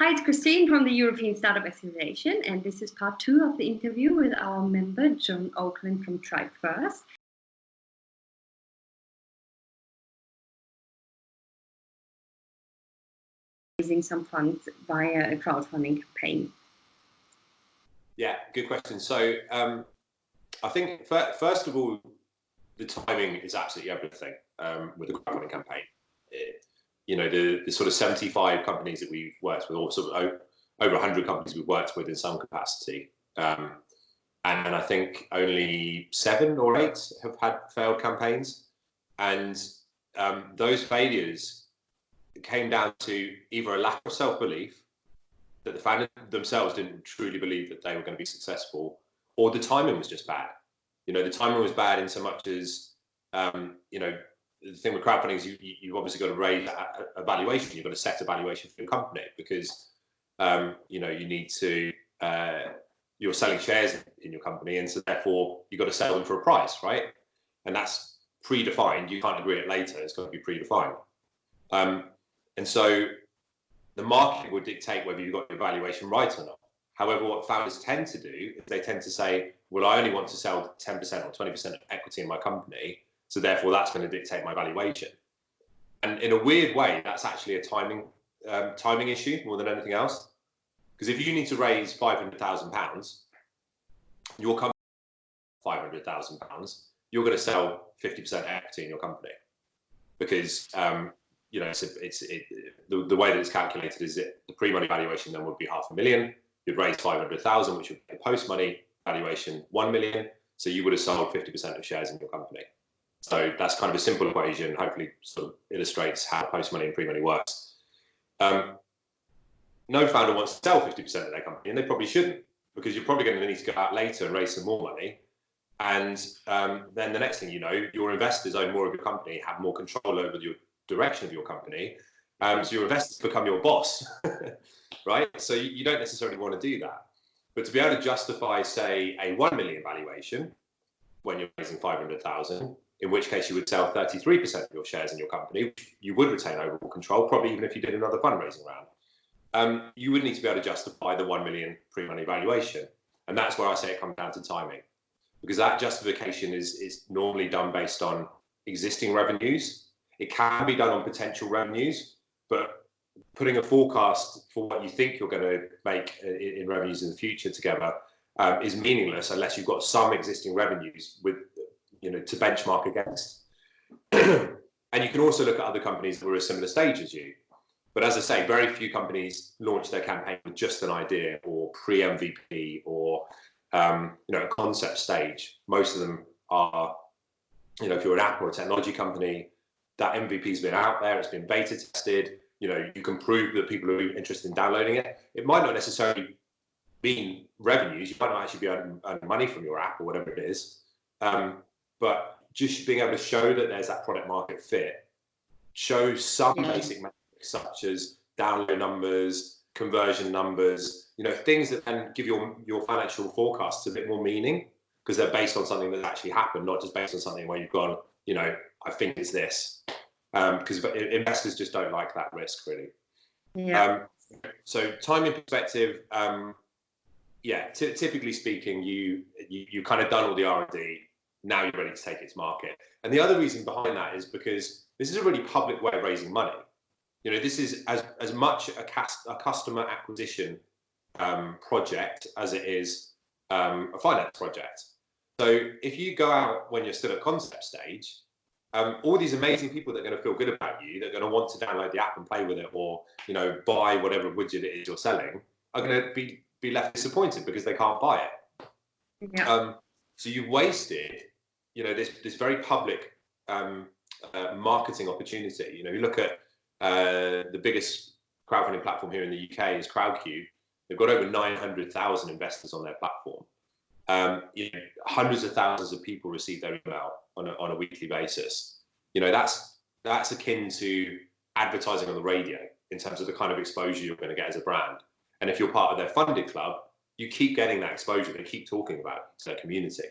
Hi, it's Christine from the European Startup Association, and this is part 2 of the interview with our member, John Auckland from TribeFirst. Raising some funds via a crowdfunding campaign. Yeah, good question. So I think first of all, the timing is absolutely everything with the crowdfunding campaign. The sort of 75 companies that we've worked with, or sort of over 100 companies we've worked with in some capacity. And I think only 7 or 8 have had failed campaigns. And those failures came down to either a lack of self-belief, that the founders themselves didn't truly believe that they were going to be successful, or the timing was just bad. The timing was bad in so much as, the thing with crowdfunding is you've obviously got to raise a valuation. You've got to set a valuation for your company because, you need to, you're selling shares in your company, and so therefore you've got to sell them for a price, right? And that's predefined. You can't agree it later. It's got to be predefined. And so the market will dictate whether you've got your valuation right or not. However, what founders tend to do is they tend to say, well, I only want to sell 10% or 20% of equity in my company, so therefore that's going to dictate my valuation. And in a weird way, that's actually a timing issue more than anything else. Because if you need to raise £500,000, your company £500,000, you're going to sell 50% equity in your company, because the way that it's calculated is that the pre-money valuation then would be $500,000. You'd raise 500,000, which would be post-money valuation 1 million. So you would have sold 50% of shares in your company. So that's kind of a simple equation. Hopefully, sort of illustrates how post-money and pre-money works. No founder wants to sell 50% of their company, and they probably shouldn't, because you're probably going to need to go out later and raise some more money. And then the next thing you know, your investors own more of your company, have more control over the direction of your company. So your investors become your boss, right? So you don't necessarily want to do that. But to be able to justify, say, a 1 million valuation when you're raising 500,000, in which case you would sell 33% of your shares in your company, which you would retain overall control, probably even if you did another fundraising round. You would need to be able to justify the 1 million pre-money valuation. And that's where I say it comes down to timing, because that justification is normally done based on existing revenues. It can be done on potential revenues, but putting a forecast for what you think you're going to make in revenues in the future together is meaningless unless you've got some existing revenues with, to benchmark against. And you can also look at other companies that were a similar stage as you. But as I say, very few companies launch their campaign with just an idea or pre-MVP or a concept stage. Most of them are, if you're an app or a technology company, that MVP's been out there, it's been beta tested. You can prove that people are interested in downloading it. It might not necessarily mean revenues. You might not actually be earning money from your app or whatever it is. But just being able to show that there's that product market fit, show some basic metrics such as download numbers, conversion numbers, things that then give your financial forecasts a bit more meaning, because they're based on something that actually happened, not just based on something where you've gone, I think it's this. Because investors just don't like that risk, really. Yeah. So timing perspective, typically speaking, you kind of done all the R&D. Now you're ready to take it to market. And the other reason behind that is because this is a really public way of raising money. This is as much a customer acquisition project as it is a finance project. So if you go out when you're still at concept stage, all these amazing people that are going to feel good about you, that are going to want to download the app and play with it, or buy whatever widget it is you're selling, are going to be left disappointed because they can't buy it. Yeah. So you've wasted, this very public marketing opportunity. You look at the biggest crowdfunding platform here in the UK is Crowdcube. They've got over 900,000 investors on their platform. Hundreds of thousands of people receive their email on a weekly basis. That's akin to advertising on the radio in terms of the kind of exposure you're going to get as a brand. And if you're part of their funded club, you keep getting that exposure. They keep talking about it to their community.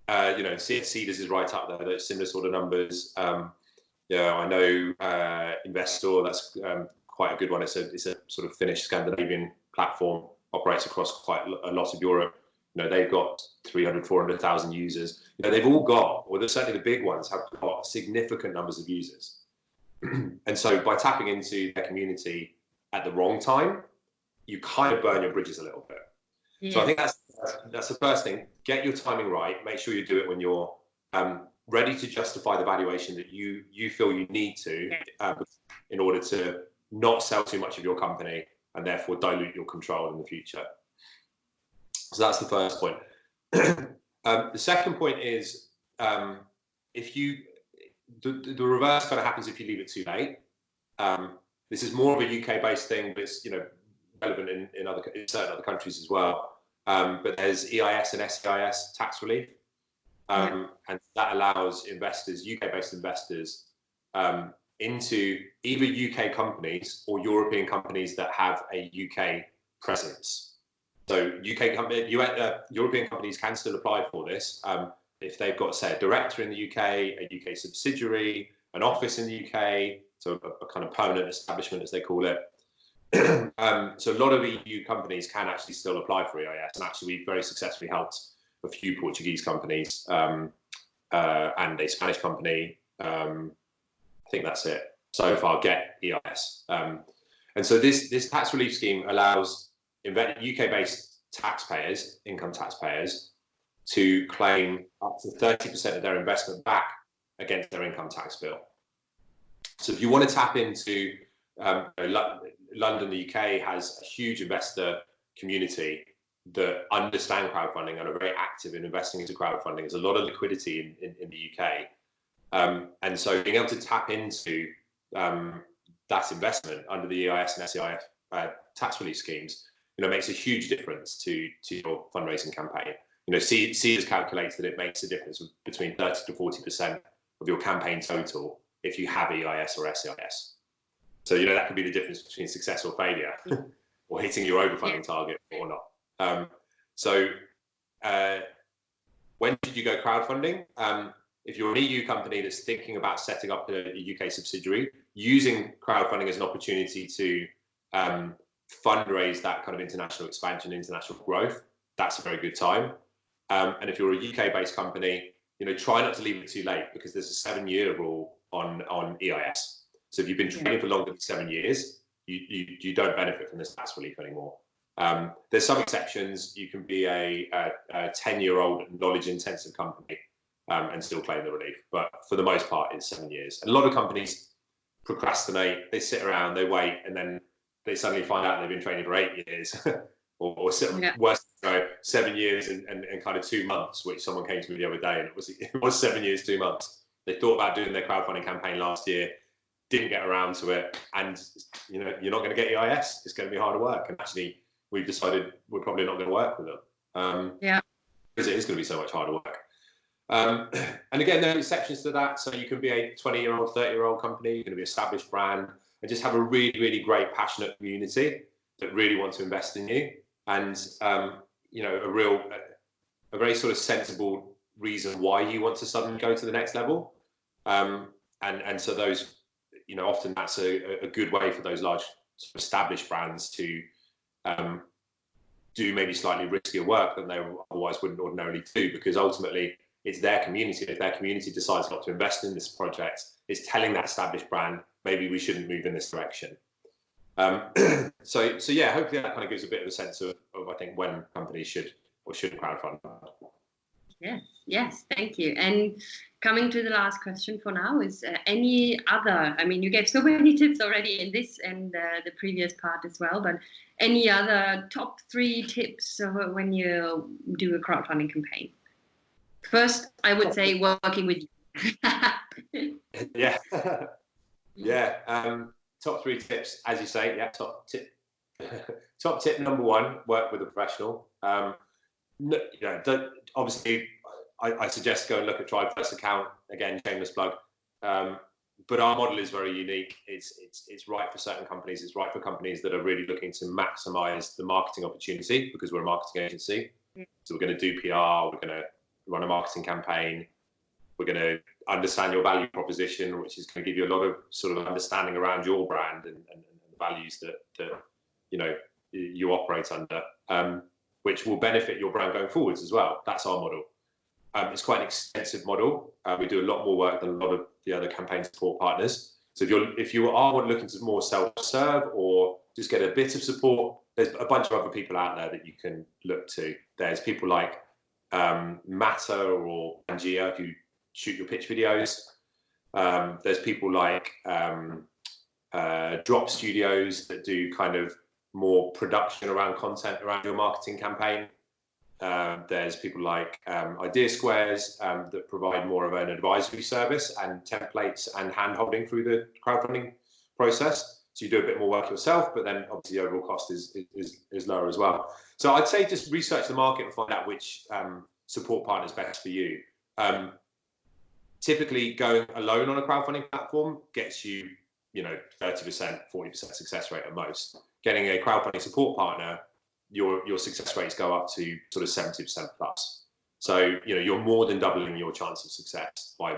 Seeders is right up there. Those similar sort of numbers. I know Investor, that's quite a good one. It's a sort of Finnish Scandinavian platform, operates across quite a lot of Europe. You know, they've got 300, 400,000 users. You know, they've all got, or certainly the big ones have got significant numbers of users. And so by tapping into their community at the wrong time, you kind of burn your bridges a little bit. Yeah. So I think that's the first thing. Get your timing right. Make sure you do it when you're ready to justify the valuation that you feel you need to in order to not sell too much of your company and therefore dilute your control in the future. So that's the first point. The second point is if you the reverse kind of happens if you leave it too late. This is more of a UK-based thing, but it's relevant in certain other countries as well. But there's EIS and SEIS tax relief, and that allows investors, UK-based investors, into either UK companies or European companies that have a UK presence. So European companies can still apply for this if they've got, say, a director in the UK, a UK subsidiary, an office in the UK, so a kind of permanent establishment, as they call it. So a lot of EU companies can actually still apply for EIS, and actually we've very successfully helped a few Portuguese companies and a Spanish company. I think that's it so far, get EIS. And so this tax relief scheme allows UK-based taxpayers, income taxpayers, to claim up to 30% of their investment back against their income tax bill. So if you want to tap into London, the UK has a huge investor community that understand crowdfunding and are very active in investing into crowdfunding. There's a lot of liquidity in the UK. And so being able to tap into that investment under the EIS and SEIS tax relief schemes, makes a huge difference to your fundraising campaign. C has calculated that it makes a difference between 30 to 40% of your campaign total if you have EIS or SEIS. So, that could be the difference between success or failure, or hitting your overfunding target or not. So when should you go crowdfunding? If you're an EU company that's thinking about setting up a UK subsidiary, using crowdfunding as an opportunity to fundraise that kind of international expansion, international growth, that's a very good time. And if you're a UK-based company, try not to leave it too late, because there's a 7-year rule on EIS. So if you've been trading for longer than 7 years, you don't benefit from this tax relief anymore. There's some exceptions. You can be a 10-year-old knowledge-intensive company and still claim the relief. But for the most part, it's 7 years. And a lot of companies procrastinate. They sit around, they wait, and then they suddenly find out they've been trading for 8 years, or worse, 7 years and kind of 2 months, which someone came to me the other day, and it was 7 years, 2 months. They thought about doing their crowdfunding campaign last year, didn't get around to it, and you're not going to get EIS. It's going to be harder work, and actually we've decided we're probably not going to work with them. Because it is going to be so much harder work. And again, there are exceptions to that. So you can be a 20-year-old, 30-year-old company, you're going to be an established brand, and just have a really, really great, passionate community that really want to invest in you, and a very sort of sensible reason why you want to suddenly go to the next level. And so those, often that's a good way for those large established brands to do maybe slightly riskier work than they otherwise wouldn't ordinarily do, because ultimately it's their community. If their community decides not to invest in this project, it's telling that established brand, maybe we shouldn't move in this direction. So yeah, hopefully that kind of gives a bit of a sense of I think when companies should or shouldn't crowdfund. Yes, thank you. And coming to the last question for now is any other, you gave so many tips already in this and the previous part as well, but any other top 3 tips when you do a crowdfunding campaign? First, I would say working with you. Top 3 tips, as you say. Top tip number 1: work with a professional. Obviously, I suggest go and look at TribeFirst account. Again, shameless plug. But our model is very unique. It's right for certain companies. It's right for companies that are really looking to maximise the marketing opportunity, because we're a marketing agency. So we're going to do PR. We're going to run a marketing campaign. We're going to understand your value proposition, which is going to give you a lot of sort of understanding around your brand and values that you know you operate under, which will benefit your brand going forwards as well. That's our model. It's quite an extensive model. We do a lot more work than a lot of the other campaign support partners. So if you are looking to more self-serve or just get a bit of support, there's a bunch of other people out there that you can look to. There's people like Matter or Pangea who shoot your pitch videos. There's people like Drop Studios that do kind of more production around content around your marketing campaign. There's people like Idea Squares that provide more of an advisory service and templates and hand-holding through the crowdfunding process. So you do a bit more work yourself, but then obviously the overall cost is lower as well. So I'd say just research the market and find out which support partner is best for you. Typically, going alone on a crowdfunding platform gets you, 30%, 40% success rate at most. Getting a crowdfunding support partner, your success rates go up to sort of 70% plus. So you're more than doubling your chance of success by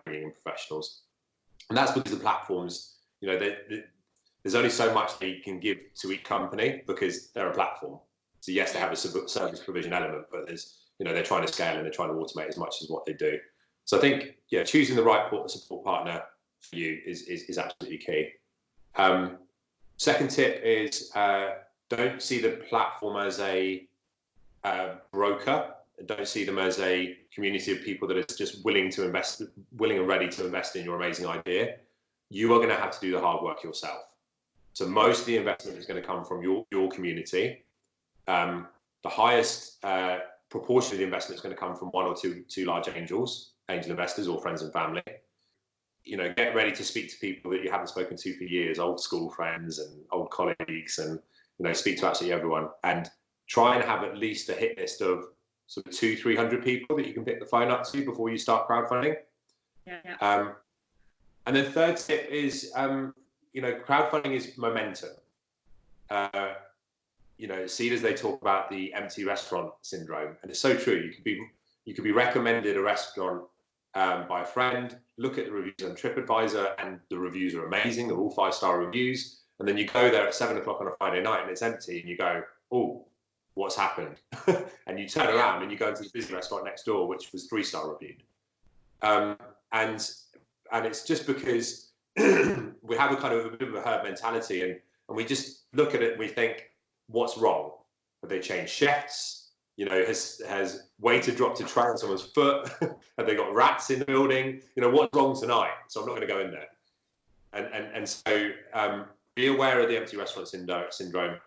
bringing in professionals, and that's because the platforms, there's only so much they can give to each company because they're a platform. So yes, they have a service provision element, but there's they're trying to scale and they're trying to automate as much as what they do. So I think choosing the right support partner for you is absolutely key. Second tip is don't see the platform as a broker. Don't see them as a community of people that are just willing and ready to invest in your amazing idea. You are going to have to do the hard work yourself. So most of the investment is going to come from your community. The highest proportion of the investment is going to come from one or two large angel investors or friends and family. Get ready to speak to people that you haven't spoken to for years, old school friends and old colleagues, and speak to absolutely everyone, and try and have at least a hit list of sort of 200-300 people that you can pick the phone up to before you start crowdfunding. Yeah. And then third tip is, crowdfunding is momentum. Seeders, they talk about the empty restaurant syndrome, and it's so true. You could be recommended a restaurant by a friend, look at the reviews on TripAdvisor, and the reviews are amazing. They're all 5-star reviews. And then you go there at 7 o'clock on a Friday night and it's empty, and you go, oh, what's happened? And you turn around and you go into the busy restaurant next door, which was 3-star reviewed. And it's just because we have a bit of a herd mentality, and we just look at it and we think, what's wrong? Have they changed chefs? Has waiter dropped a tray on someone's foot? Have they got rats in the building? What's wrong tonight? So I'm not going to go in there. And so be aware of the empty restaurant syndrome.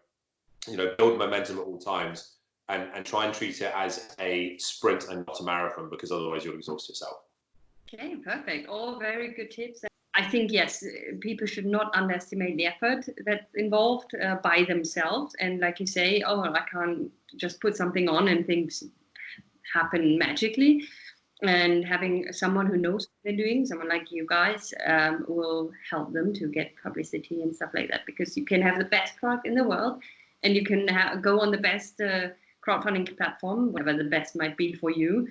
Build momentum at all times, and try and treat it as a sprint and not a marathon, because otherwise you'll exhaust yourself. Okay, perfect. All very good tips. I think, yes, people should not underestimate the effort that's involved by themselves. And like you say, I can't just put something on and things happen magically. And having someone who knows what they're doing, someone like you guys, will help them to get publicity and stuff like that. Because you can have the best product in the world, and you can go on the best crowdfunding platform, whatever the best might be for you.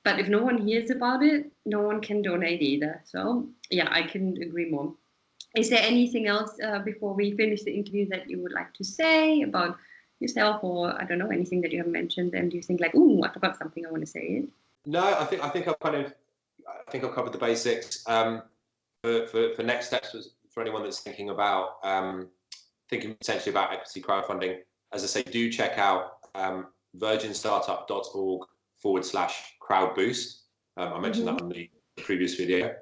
But if no one hears about it, no one can donate either. So, yeah, I couldn't agree more. Is there anything else before we finish the interview that you would like to say about yourself, or I don't know, anything that you haven't mentioned, and you think like, ooh, I forgot something, I want to say it? No, I think I've covered the basics. For next steps, for anyone that's thinking potentially about equity crowdfunding, as I say, do check out virginstartup.org/crowdboost. I mentioned that on the previous video.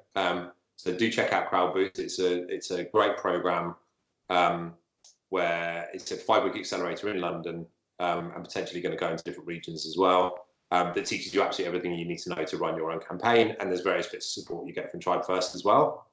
So do check out Crowdboost. It's a great program where it's a 5-week accelerator in London, and potentially going to go into different regions as well. That teaches you absolutely everything you need to know to run your own campaign, and there's various bits of support you get from TribeFirst as well.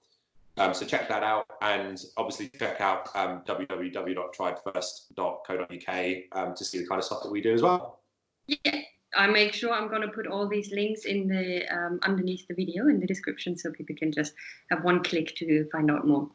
So check that out, and obviously check out www.tribefirst.co.uk to see the kind of stuff that we do as well. Yeah, I make sure I'm going to put all these links in the underneath the video in the description, so people can just have one click to find out more.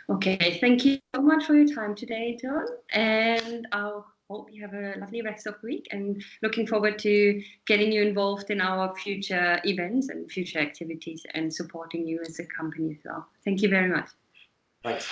Okay, thank you so much for your time today, John, and I'll hope you have a lovely rest of the week, and looking forward to getting you involved in our future events and future activities and supporting you as a company as well. Thank you very much. Thanks.